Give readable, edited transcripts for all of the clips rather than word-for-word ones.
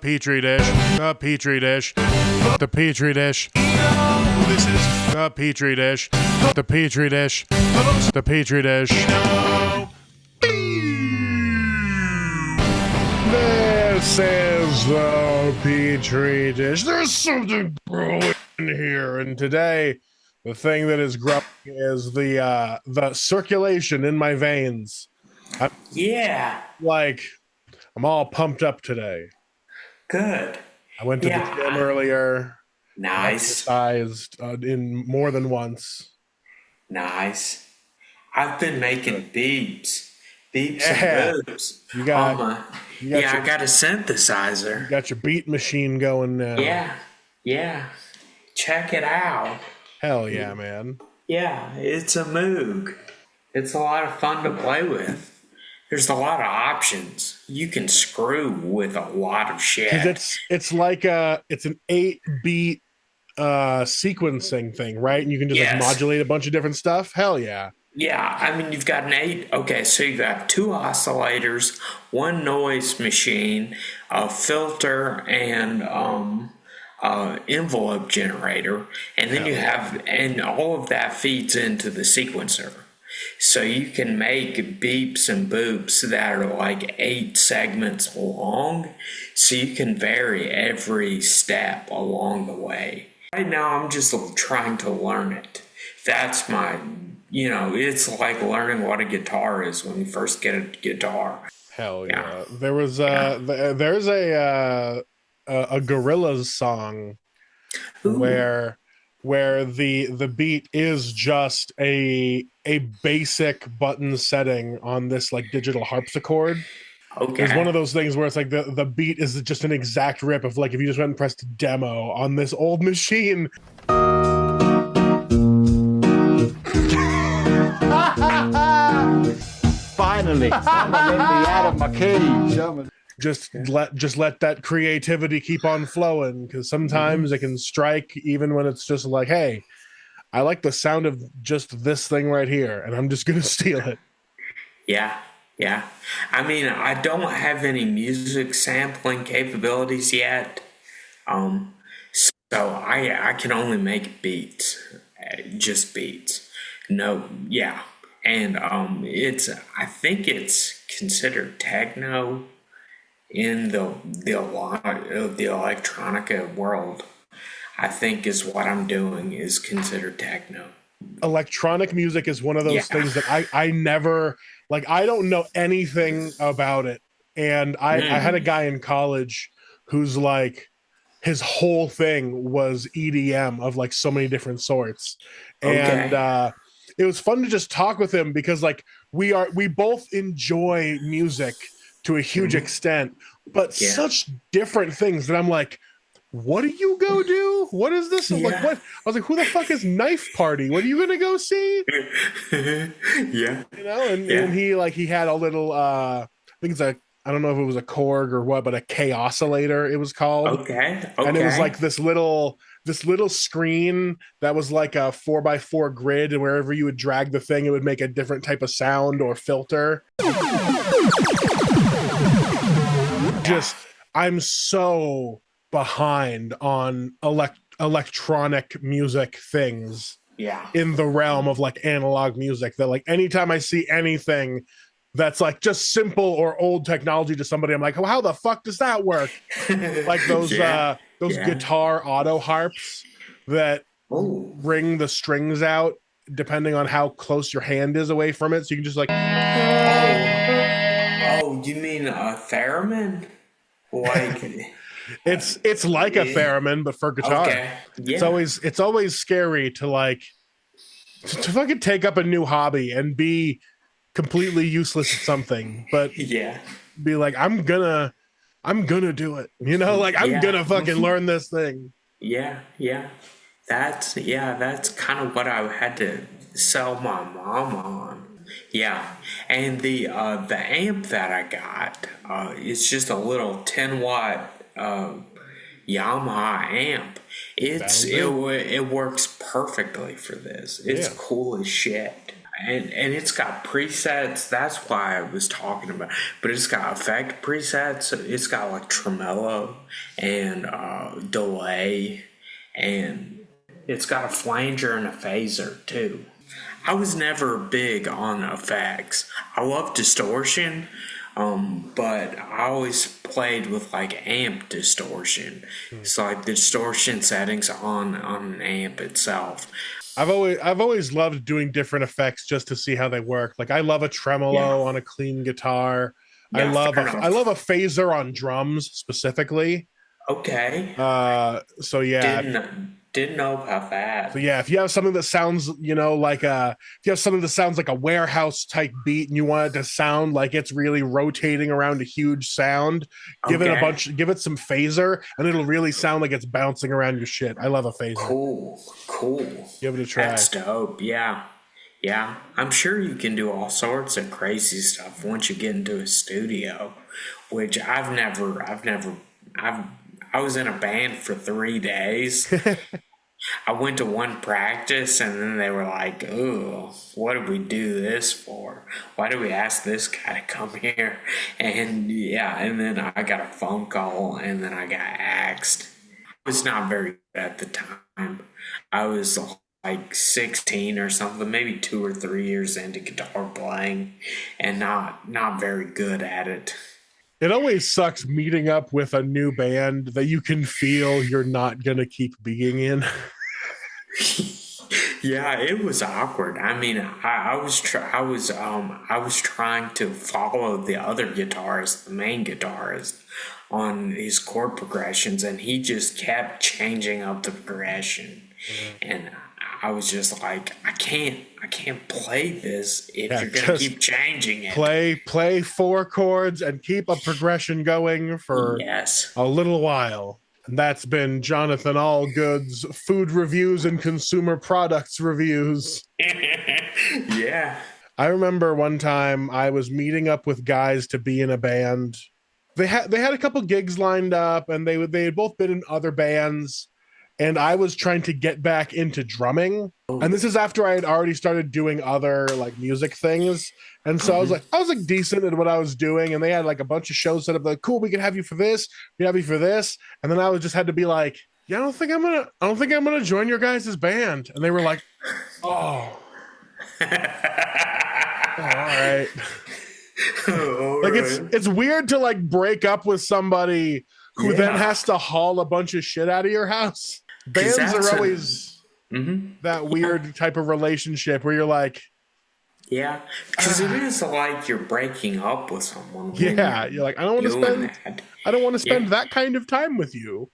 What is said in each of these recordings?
petri dish, the petri dish, the petri dish. This is The petri dish, the petri dish, the petri dish. This is the petri dish. There's something brewing in here, and today the thing that is growing is the circulation in my veins. I'm all pumped up today. Good. I went to the gym earlier. Nice. Exercised in more than once. Nice. I've been making beeps and boops. I got a synthesizer. You got your beat machine going now. Yeah. Check it out. Hell yeah, man. Yeah, it's a Moog. It's a lot of fun to play with. There's a lot of options. You can screw with a lot of shit. It's like it's an 8-beat sequencing thing, right? And you can just like modulate a bunch of different stuff. Hell yeah. Yeah, I mean, you've got an 8. Okay, so you've got 2 oscillators, 1 noise machine, a filter, and envelope generator, and then you have, and all of that feeds into the sequencer. So you can make beeps and boops that are like 8 segments long, so you can vary every step along the way. Right now, I'm just trying to learn it. That's my, it's like learning what a guitar is when you first get a guitar. Hell yeah. There was there's a Gorillaz song where the beat is just a basic button setting on this like digital harpsichord. Okay. It's one of those things where it's like the beat is just an exact rip of like if you just went and pressed demo on this old machine. Finally, I'm out of my cage. Just let that creativity keep on flowing, because sometimes it can strike even when it's just like, hey, I like the sound of just this thing right here, and I'm just gonna steal it. Yeah. I mean, I don't have any music sampling capabilities yet, so I can only make beats, just beats. No, yeah, and I think it's considered techno in the electronica world. I think is what I'm doing is considered techno. Electronic music is one of those things that I never, like, I don't know anything about it. And I had a guy in college who's like, his whole thing was EDM of like so many different sorts. And it was fun to just talk with him because like we both enjoy music to a huge extent, but such different things that I'm like, what do you go do? What is this? Like, what? I was like, who the fuck is Knife Party? What are you gonna go see? And he had a little I think I don't know if it was a Korg or what, but a K oscillator it was called. Okay. And it was like this little screen that was like a 4x4 grid, and wherever you would drag the thing, it would make a different type of sound or filter. I'm so behind on electronic music things in the realm of like analog music that like anytime I see anything that's like just simple or old technology to somebody, I'm like, oh, how the fuck does that work? Like those guitar auto harps that ring the strings out depending on how close your hand is away from it, so you can just like you mean a theremin? Like it's like a theremin but for guitar. It's always scary to like to fucking take up a new hobby and be completely useless at something, but be like, I'm gonna do it, like I'm gonna fucking learn this thing. That's kind of what I had to sell my mom on. And the amp that I got is just a little 10-watt Yamaha amp. It works perfectly for this. It's cool as shit. and it's got presets. That's why I was talking about. But it's got effect presets. It's got like tremolo and delay, and it's got a flanger and a phaser too. I was never big on effects. I love distortion, but I always played with like amp distortion. So like the distortion settings on an amp itself. I've always loved doing different effects just to see how they work. Like I love a tremolo on a clean guitar. I Yeah, love fair I enough. love a phaser on drums specifically. Okay. So yeah. Didn't know about So that. yeah, if you have something that sounds, like if you have something that sounds like a warehouse type beat and you want it to sound like it's really rotating around a huge sound, give Okay. it some phaser and it'll really sound like it's bouncing around your shit. I love a phaser. Cool. Give it a try. That's dope. Yeah. Yeah. I'm sure you can do all sorts of crazy stuff once you get into a studio, which I was in a band for 3 days. I went to one practice and then they were like, "Ooh, what did we do this for? Why did we ask this guy to come here?" And yeah, and then I got a phone call and then I got axed. I was not very good at the time. I was like 16 or something, maybe 2 or 3 years into guitar playing and not very good at it. It always sucks meeting up with a new band that you can feel you're not gonna keep being in. Yeah, it was awkward. I mean, I was trying to follow the other guitarist, the main guitarist, on his chord progressions, and he just kept changing up the progression, and I was just like, I can't play this if Yeah, you're gonna keep changing it. play 4 chords and keep a progression going for Yes. a little while. And that's been Jonathan Allgood's food reviews and consumer products reviews. Yeah. I remember one time I was meeting up with guys to be in a band. They had a couple gigs lined up and they had both been in other bands and I was trying to get back into drumming. And this is after I had already started doing other like music things. And so I was like decent at what I was doing. And they had like a bunch of shows set up like, cool, we can have you for this, we have you for this. And then I was just had to be like, yeah, I don't think I'm gonna join your guys' band. And they were like, oh. All right. Like it's weird to like break up with somebody who then has to haul a bunch of shit out of your house. Bands are always that weird type of relationship where you're like, yeah, because it is like you're breaking up with someone. yeah, you're like, I don't want to spend that kind of time with you.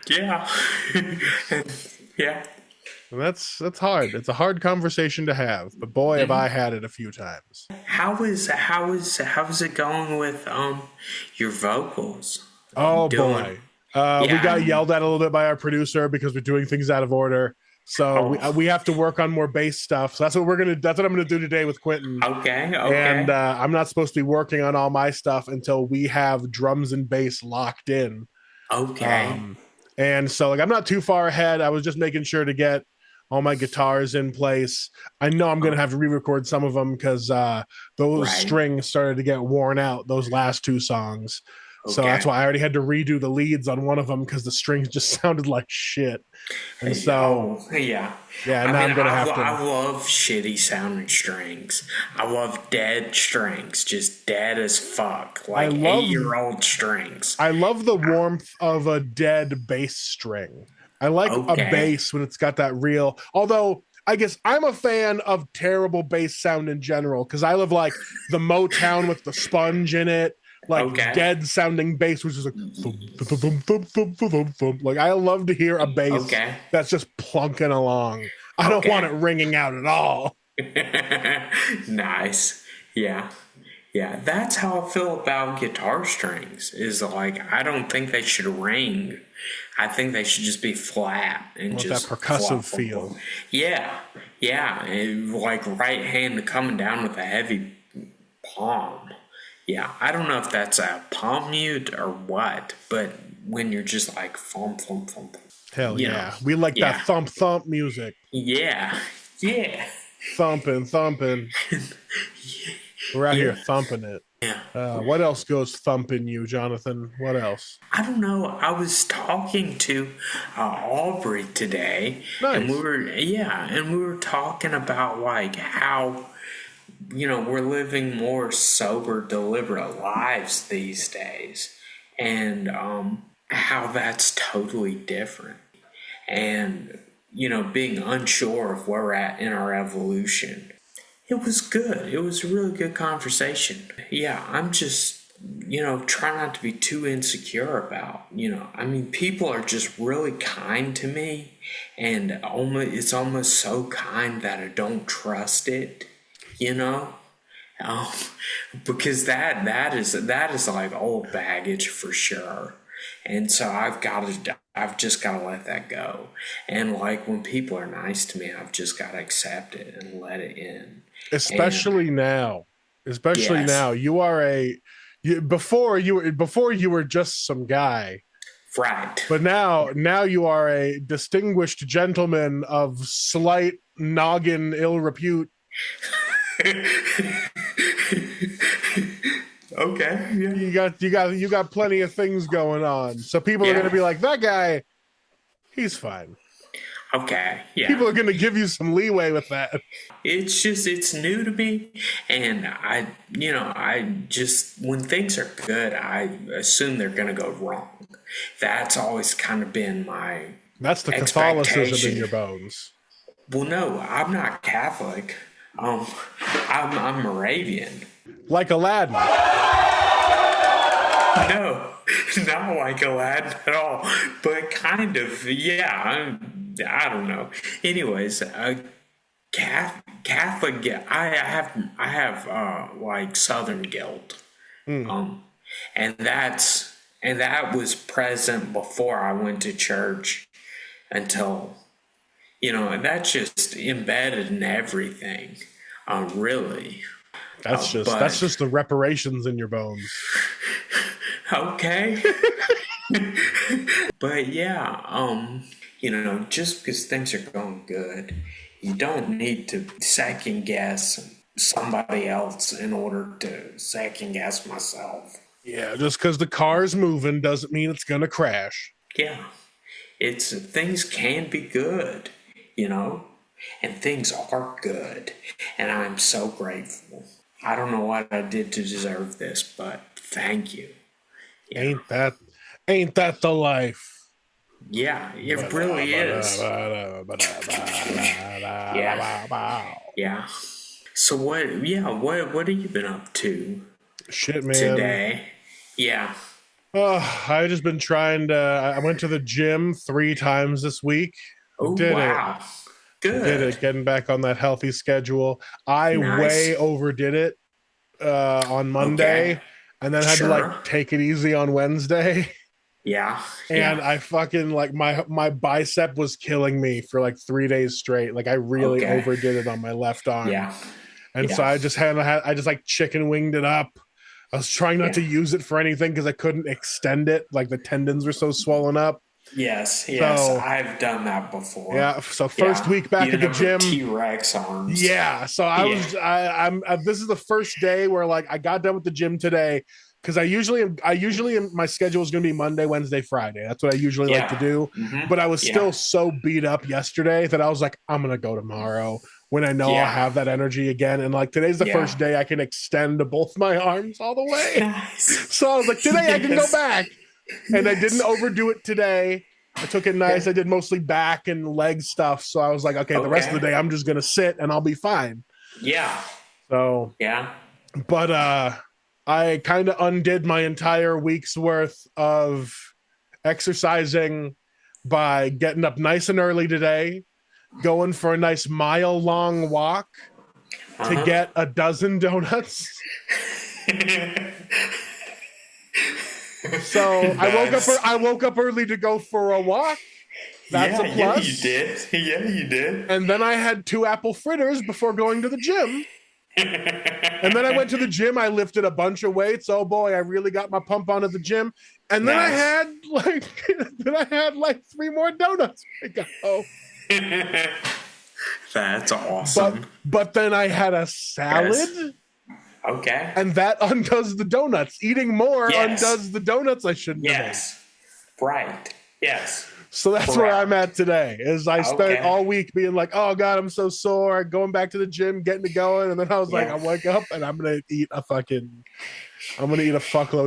Yeah. Yeah. And that's hard. It's a hard conversation to have, but boy, have I had it a few times. How is it going with your vocals? Oh Doing- boy. We got yelled at a little bit by our producer because we're doing things out of order. So we have to work on more bass stuff. So that's what I'm gonna do today with Quentin. Okay. And I'm not supposed to be working on all my stuff until we have drums and bass locked in. Okay. And so like I'm not too far ahead. I was just making sure to get all my guitars in place. I know I'm gonna have to re-record some of them because those strings started to get worn out, those last 2 songs. So that's why I already had to redo the leads on one of them because the strings just sounded like shit. And so, yeah. I'm gonna have to. I love shitty sounding strings. I love dead strings, just dead as fuck, like 8-year-old strings. I love the warmth of a dead bass string. I like a bass when it's got that real. Although I guess I'm a fan of terrible bass sound in general because I love like the Motown with the sponge in it. Like dead sounding bass, which is like thump, thump, thump, thump, thump, thump. Like I love to hear a bass that's just plunking along. I don't want it ringing out at all. Nice. Yeah. That's how I feel about guitar strings. Is like I don't think they should ring. I think they should just be flat and just that percussive feel. Yeah. And like right hand coming down with a heavy palm. Yeah, I don't know if that's a palm mute or what, but when you're just like thump, thump. Hell yeah. We like that thump, thump music. Yeah. Thumping. We're out here thumping it. Yeah. What else goes thumping you, Jonathan? What else? I don't know. I was talking to Aubrey today, Nice. and we were talking about like how we're living more sober, deliberate lives these days, and how that's totally different, and being unsure of where we're at in our evolution. It was good. It was a really good conversation. Yeah, I'm just try not to be too insecure about, people are just really kind to me, and it's almost so kind that I don't trust it, because that is like old baggage for sure. And so I've just got to let that go. And like when people are nice to me, I've just got to accept it and let it in. Especially now. Yes. Now. You are before you were just some guy. Right. But now you are a distinguished gentleman of slight noggin ill repute. Okay. Yeah. You got plenty of things going on. So people are going to be like, that guy, he's fine. Okay. Yeah. People are going to give you some leeway with that. It's new to me, and I just when things are good, I assume they're going to go wrong. That's always kind of been my That's the Catholicism in your bones. Well, no, I'm not Catholic. I'm Moravian. Like Aladdin. No, not like Aladdin at all, but kind of. Yeah, I don't know. Anyways, Catholic. I have like Southern guilt, and that was present before I went to church until, and that's just embedded in everything. Really. That's just the reparations in your bones. Okay. But yeah, just because things are going good, you don't need to second guess somebody else in order to second guess myself. Yeah, just because the car's moving doesn't mean it's gonna crash. Yeah. Things can be good, and things are good, and I'm so grateful. I don't know what I did to deserve this, but thank you. Yeah. Ain't that the life? Yeah, it really is. Yeah. So what have you been up to? Shit, man. Today? Yeah. I just been trying to. I went to the gym 3 times this week. Oh, wow. Good. Did it. Getting back on that healthy schedule. I way overdid it on Monday, and then had to take it easy on Wednesday. Yeah. And I fucking my bicep was killing me for 3 days straight. I really overdid it on my left arm. Yeah. And so I just chicken winged it up. I was trying not to use it for anything because I couldn't extend it. The tendons were so swollen up. Yes, so, I've done that before. Yeah, so first week back at the gym. T-Rex arms. Yeah, so this is the first day where I got done with the gym today, because I usually my schedule is going to be Monday, Wednesday, Friday. That's what I usually like to do. Mm-hmm. But I was still so beat up yesterday that I was like, I'm going to go tomorrow when I know I'll have that energy again. And today's the first day I can extend both my arms all the way. Nice. So I was like, today I can go back. And I didn't overdo it today. I took it nice. I did mostly back and leg stuff. So I was like, okay, the rest of the day I'm just going to sit and I'll be fine. Yeah. So, but I kind of undid my entire week's worth of exercising by getting up nice and early today, going for a nice mile-long walk to get a dozen donuts. So I woke up early to go for a walk. That's a plus. Yeah, you did. Yeah, you did. And then I had 2 apple fritters before going to the gym. And then I went to the gym. I lifted a bunch of weights. Oh boy, I really got my pump on at the gym. And then I had 3 more donuts. That's awesome. But then I had a salad. Yes. Okay. And that undoes the donuts. Eating more Yes. undoes the donuts I shouldn't have Yes. Right. Yes. So that's Correct. where I'm at today. Is I spent Okay. all week being like, oh God, I'm so sore, going back to the gym, getting it going. And then I was like, I wake up and I'm gonna eat a fuckload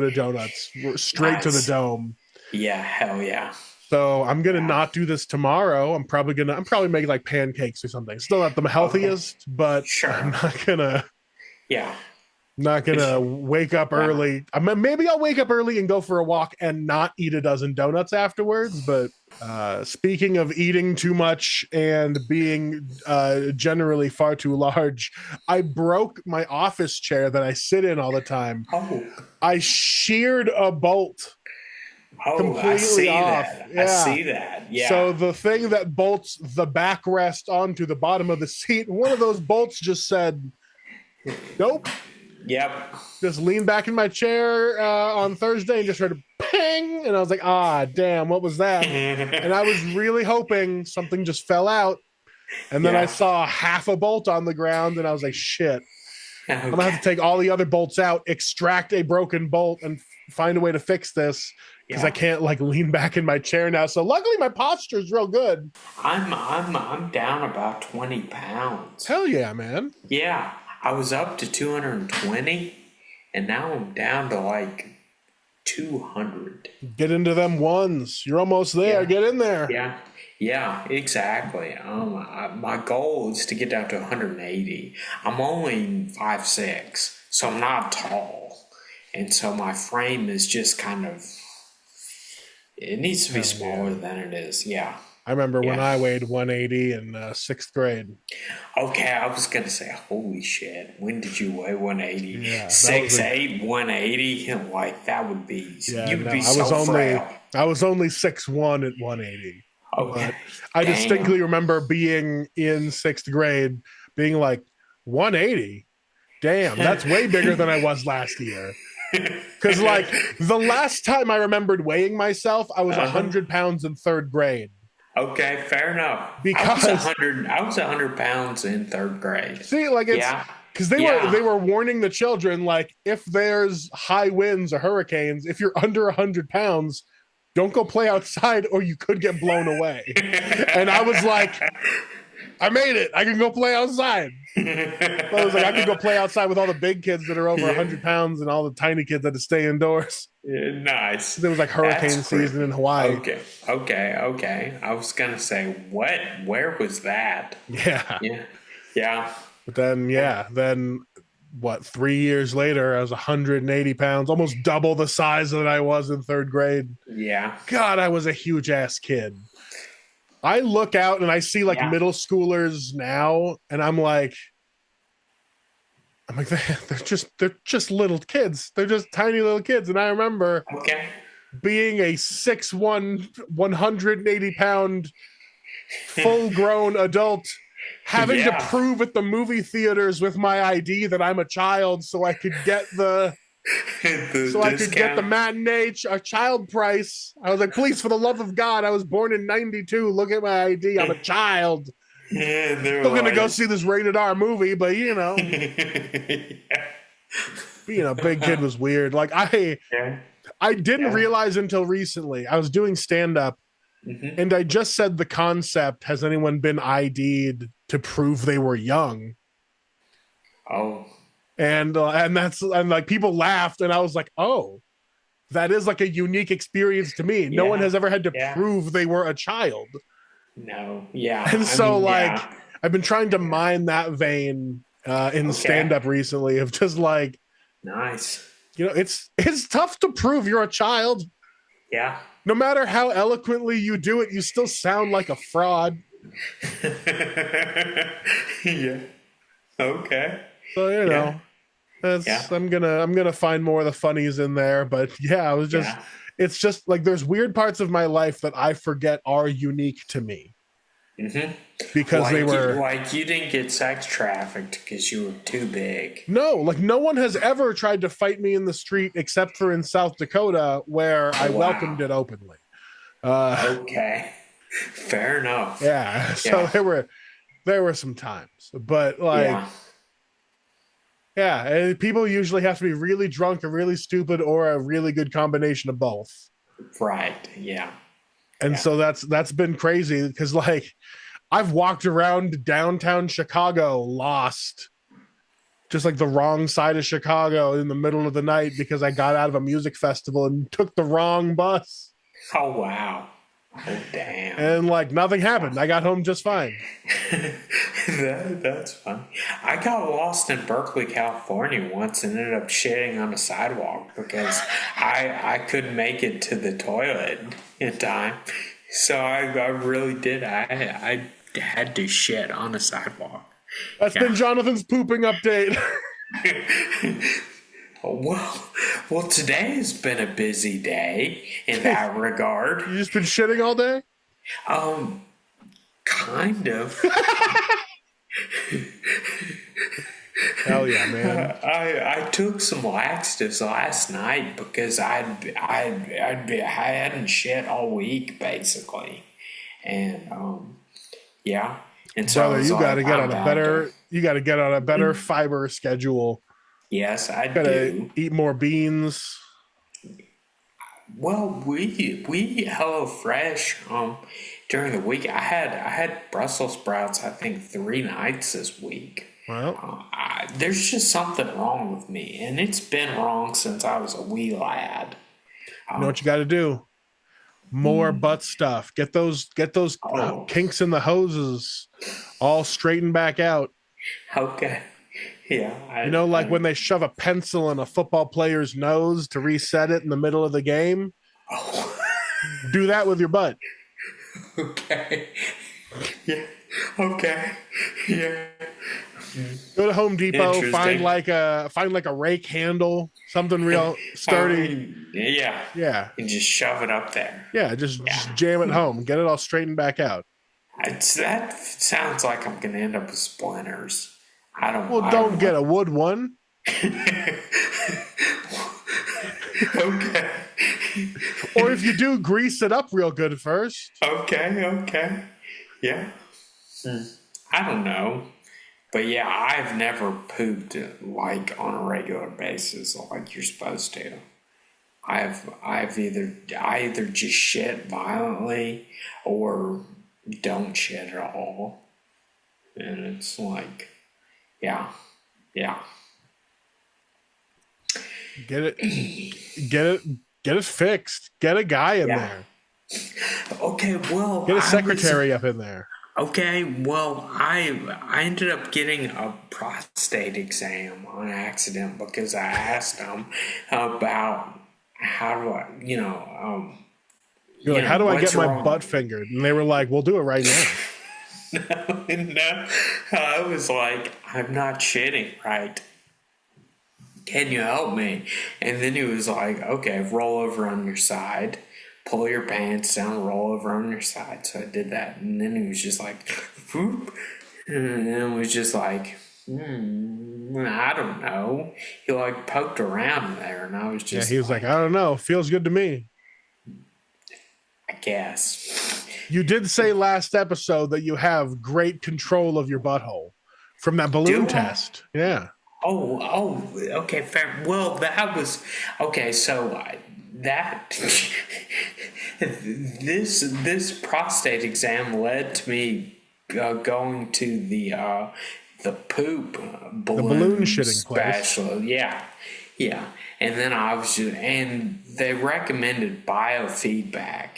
of donuts straight to the dome. Yeah, hell yeah. So I'm gonna not do this tomorrow. I'm probably making like pancakes or something. Still not the healthiest, but Sure. I'm not gonna wake up early. Maybe I'll wake up early and go for a walk and not eat a dozen donuts afterwards. But speaking of eating too much and being generally far too large, I broke my office chair that I sit in all the time. I sheared a bolt. Completely I see off. that. Yeah. I see that. Yeah. So the thing that bolts the backrest onto the bottom of the seat, one of those bolts just said, nope. Yep. Just leaned back in my chair on Thursday and just heard a ping. And I was like, damn, what was that? And I was really hoping something just fell out. And then I saw half a bolt on the ground and I was like, shit. Okay. I'm going to have to take all the other bolts out, extract a broken bolt, and find a way to fix this. Because I can't like lean back in my chair now. So luckily my posture is real good. I'm down about 20 pounds. Hell yeah, man. Yeah. I was up to 220 and now I'm down to like 200. Get into them ones. You're almost there. Get in there. Yeah. Yeah, exactly. My goal is to get down to 180. I'm only 5'6", so I'm not tall. And so my frame is just kind of, it needs to be smaller than it is. Yeah. I remember when I weighed 180 in sixth grade. Okay, I was going to say, holy shit, when did you weigh 180? Yeah, 6'8", 180? Like, that would be, you'd be so frail. I was only 6'1" at 180. Okay. But I distinctly remember being in sixth grade, being like, 180? Damn, that's way bigger than I was last year. Because, like, the last time I remembered weighing myself, I was 100 pounds in third grade. Okay, fair enough. Because I was 100 pounds in third grade. See, like it's because they were warning the children, like, if there's high winds or hurricanes, if you're under 100 pounds, don't go play outside or you could get blown away. And I was like, I made it. I can go play outside. I was like, I could go play outside with all the big kids that are over 100 pounds and all the tiny kids that had to stay indoors. Nice. It was like hurricane season in Hawaii. Okay. I was gonna say, what? Where was that? Yeah. But then what? 3 years later, I was 180 pounds, almost double the size that I was in third grade. Yeah. God, I was a huge ass kid. I look out and I see like middle schoolers now, and I'm like, they're just little kids. They're just tiny little kids. And I remember being a 6'1", 180-pound, full-grown adult, having to prove at the movie theaters with my ID that I'm a child, so I could get the matinee a child price. I was like, please, for the love of God, I was born in 92. Look at my ID. I'm a child. Still gonna go see this rated R movie, but being a big kid was weird. Like I didn't realize until recently. I was doing stand-up, and I just said the concept, has anyone been ID'd to prove they were young? Oh. And like people laughed, and I was like, oh, that is like a unique experience to me. No one has ever had to prove they were a child. No. Yeah. And I've been trying to mine that vein in stand-up recently of just like, nice. It's tough to prove you're a child. Yeah. No matter how eloquently you do it, you still sound like a fraud. Yeah. Okay. So I'm gonna find more of the funnies in there, but it's just like there's weird parts of my life that I forget are unique to me. Because you didn't get sex trafficked because you were too big. No, like no one has ever tried to fight me in the street except for in South Dakota, where I welcomed it openly. Okay, fair enough. Yeah, so there were some times, but like, Yeah. yeah, people usually have to be really drunk or really stupid or a really good combination of both. Right. Yeah. And so that's been crazy because like I've walked around downtown Chicago lost, just like the wrong side of Chicago in the middle of the night because I got out of a music festival and took the wrong bus. Oh, wow. Oh, damn. And like nothing happened. I got home just fine. That's funny. I got lost in Berkeley, California once and ended up shitting on a sidewalk because I couldn't make it to the toilet in time. So I really did. I had to shit on a sidewalk. That's been Jonathan's pooping update. Well, today has been a busy day in that regard. You just been shitting all day? Kind of. Hell yeah, man. I took some laxatives last night because I hadn't shit all week basically, and yeah. And so brother, you got to get on a better. You got to get on a better fiber schedule. Yes, I gotta do. Eat more beans. Well, we eat Hello Fresh. During the week, I had Brussels sprouts. I think 3 nights this week. Well, there's just something wrong with me, and it's been wrong since I was a wee lad. You know what you got to do? More butt stuff. Get those kinks in the hoses all straightened back out. Okay. Yeah. Like when they shove a pencil in a football player's nose to reset it in the middle of the game. Oh. Do that with your butt. Okay. Yeah. Okay. Yeah. Go to Home Depot, find like a rake handle, something real sturdy. Yeah. And just shove it up there. Yeah, just jam it home. Get it all straightened back out. That sounds like I'm gonna end up with splinters. Don't get a wood one. Okay. Or if you do, grease it up real good first. Okay. Yeah. I don't know. But yeah, I've never pooped like on a regular basis like you're supposed to. I either just shit violently or don't shit at all. And it's like, yeah. Get it fixed. Get a guy in there. Okay, well, get a secretary up in there. Okay, well, I ended up getting a prostate exam on accident because I asked them about how do I, You're like, how do I get my butt fingered? And they were like, we'll do it right now. No, I was like, I'm not shitting right. Can you help me? And then he was like, okay, roll over on your side. Pull your pants down, roll over on your side. So I did that. And then he was just like, whoop. And it was just like, I don't know. He like poked around there. And I was just he was like, I don't know. Feels good to me. I guess. You did say last episode that you have great control of your butthole from that balloon test. Yeah. Oh, okay, fair. Well, that was, okay, so this prostate exam led to me going to the poop balloon shitting special. place. Yeah. And then and they recommended biofeedback.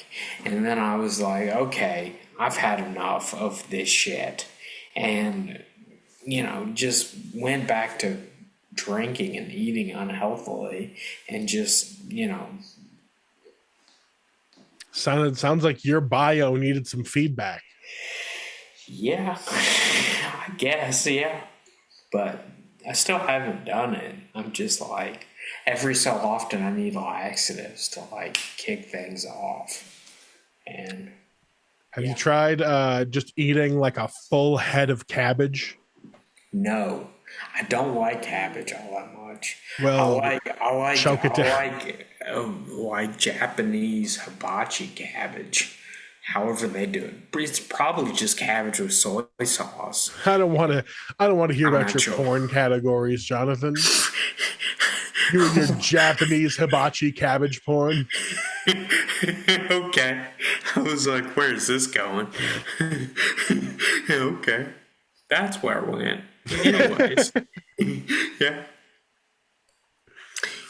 And then I was like, okay, I've had enough of this shit. And, just went back to drinking and eating unhealthily and just, Sounds like your bio needed some feedback. Yeah, I guess, yeah. But I still haven't done it. I'm just like, every so often I need laxatives to like kick things off. And have you tried just eating like a full head of cabbage? No, I don't like cabbage all that much. Well, I like Japanese hibachi cabbage. however they do it. It's probably just cabbage with soy sauce. I don't want to hear I'm about not your sure. porn categories, Jonathan. You and your Japanese hibachi cabbage porn. Okay. I was like, where's this going? Okay. That's where it went. Anyways. Yeah.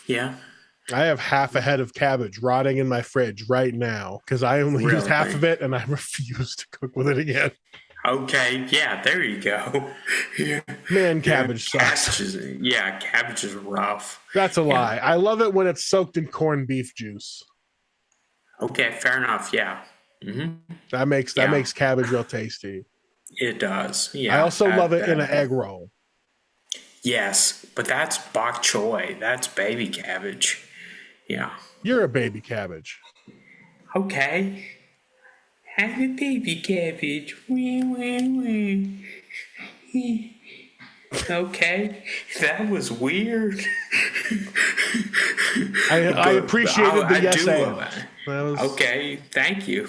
Yeah. I have half a head of cabbage rotting in my fridge right now because I only used Really? half of it and I refuse to cook with it again. Okay. Yeah, there you go. Yeah. Man, cabbage sucks. Cabbage is rough. That's a lie. I love it when it's soaked in corned beef juice. Okay, fair enough. Yeah. That makes cabbage real tasty. It does. Yeah. I also love it in an egg roll. Yes, but that's bok choy. That's baby cabbage. Yeah. You're a baby cabbage. Okay. Have a baby cabbage. Okay. That was weird. I appreciated the yes and. Okay, thank you.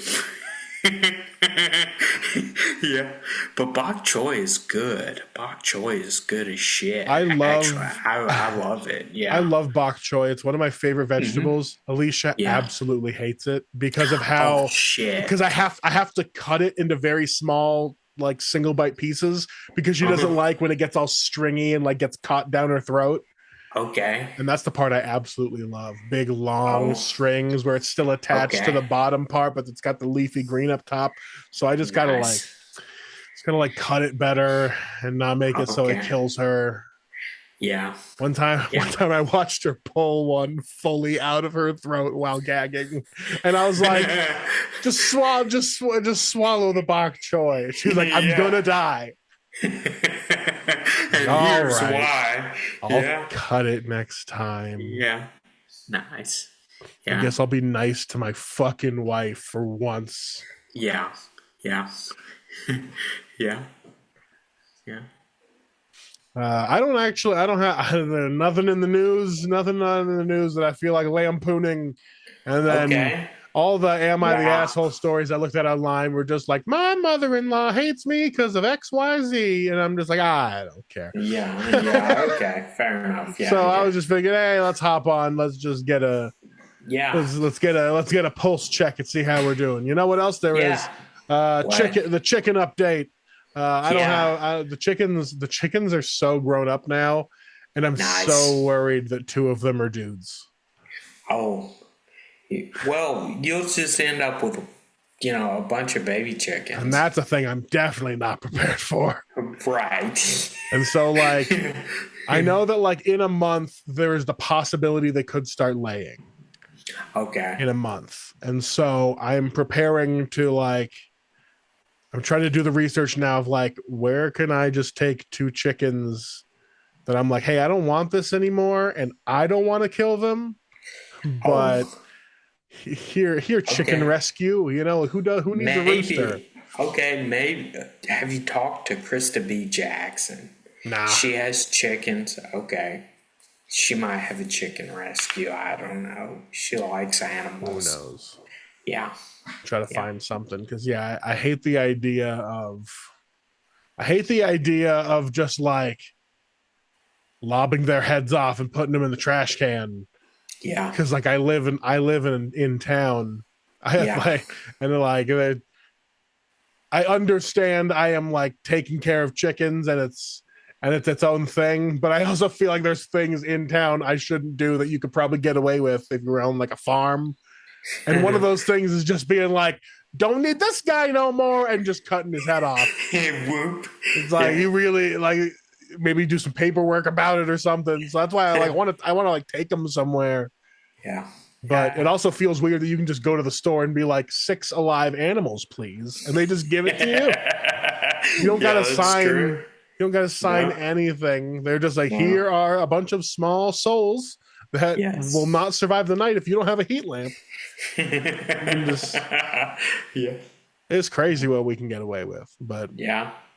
Yeah, but bok choy is good. Bok choy is good as shit. I love it. Yeah, I love bok choy. It's one of my favorite vegetables. Alicia absolutely hates it because of how because I have to cut it into very small like single bite pieces because she doesn't like when it gets all stringy and like gets caught down her throat. Okay. And that's the part I absolutely love. Big, long strings where it's still attached to the bottom part, but it's got the leafy green up top. So I just gotta cut it better and not make it so it kills her. Yeah. One time I watched her pull one fully out of her throat while gagging. And I was like, just swallow the bok choy. She was like, I'm gonna die. And here's why. I'll cut it next time. Yeah. Nice. Yeah. I guess I'll be nice to my fucking wife for once. Yeah. Yeah. Yeah. Yeah. I don't have nothing in the news, nothing in the news that I feel like lampooning. And then all the Am I the Asshole stories I looked at online were just like, my mother-in-law hates me because of XYZ. And I'm just like, I don't care. Yeah. Okay. Fair enough. Yeah. So I was just thinking, hey, let's hop on. Let's just get a let's get a pulse check and see how we're doing. You know what else there is? The chicken update. I don't have the chickens. The chickens are so grown up now, and I'm so worried that two of them are dudes. Oh, well, you'll just end up with, a bunch of baby chickens, and that's a thing I'm definitely not prepared for. Right. And so, like, I know that, like, in a month there is the possibility they could start laying. Okay. In a month, and so I'm preparing to like. I'm trying to do the research now of like, where can I just take two chickens that I'm like, hey, I don't want this anymore and I don't want to kill them, but here, chicken rescue, who needs a rooster? Okay, maybe. Have you talked to Krista B. Jackson? Nah. She has chickens. Okay. She might have a chicken rescue. I don't know. She likes animals. Who knows? Yeah. Try to find something because I hate the idea of just like lobbing their heads off and putting them in the trash can. Yeah, because like I live in town. I understand I am like taking care of chickens and it's its own thing, but I also feel like there's things in town I shouldn't do that you could probably get away with if you were on like a farm. And one of those things is just being like, don't need this guy no more, and just cutting his head off. Whoop. It's like you really like maybe do some paperwork about it or something. So that's why I want to like take them somewhere. Yeah. But it also feels weird that you can just go to the store and be like 6 alive animals, please, and they just give it to you. You don't gotta sign. You don't gotta sign anything. They're just like, here are a bunch of small souls that will not survive the night if you don't have a heat lamp. It's crazy what we can get away with, but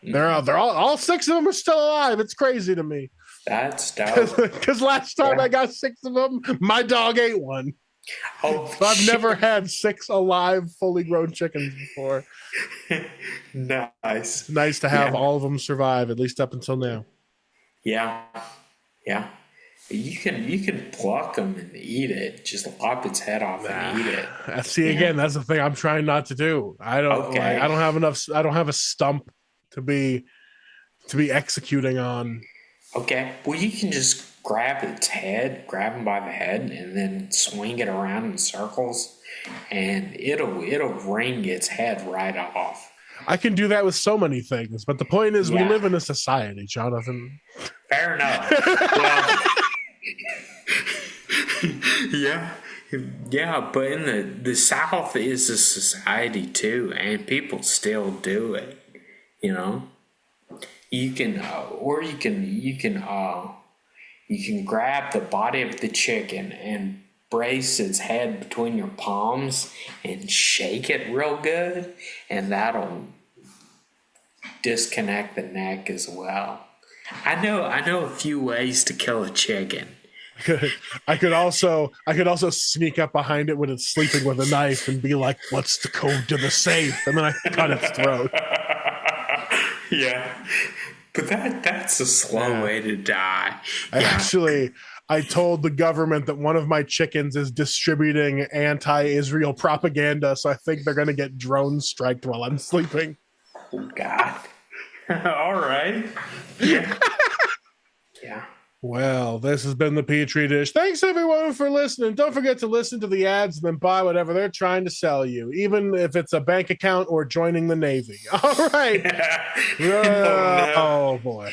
they're all 6 of them are still alive. It's crazy to me. That's dope. Because last time I got 6 of them, my dog ate one. Oh, So I've never had 6 alive, fully grown chickens before. nice. It's nice to have all of them survive, at least up until now. Yeah, yeah. You can pluck them and eat it. Just lop its head off and eat it. See, again, that's the thing I'm trying not to do. I don't. Okay. I don't have enough. I don't have a stump to be executing on. Okay. Well, you can just grab its head, grab him by the head, and then swing it around in circles, and it'll wring its head right off. I can do that with so many things, but the point is, we live in a society, Jonathan. Fair enough. Well, yeah, but in the South is a society too, and people still do it. You know, you can grab the body of the chicken and brace its head between your palms and shake it real good, and that'll disconnect the neck as well. I know a few ways to kill a chicken. I could also sneak up behind it when it's sleeping with a knife and be like, "What's the code to the safe?" And then I cut its throat. Yeah, but that's a slow way to die. Actually, I told the government that one of my chickens is distributing anti-Israel propaganda, so I think they're going to get drone striked while I'm sleeping. Oh, God. All right. Yeah. Yeah. Well, this has been the Petri Dish. Thanks, everyone, for listening. Don't forget to listen to the ads and then buy whatever they're trying to sell you, even if it's a bank account or joining the Navy. All right. Oh, no. Oh, boy.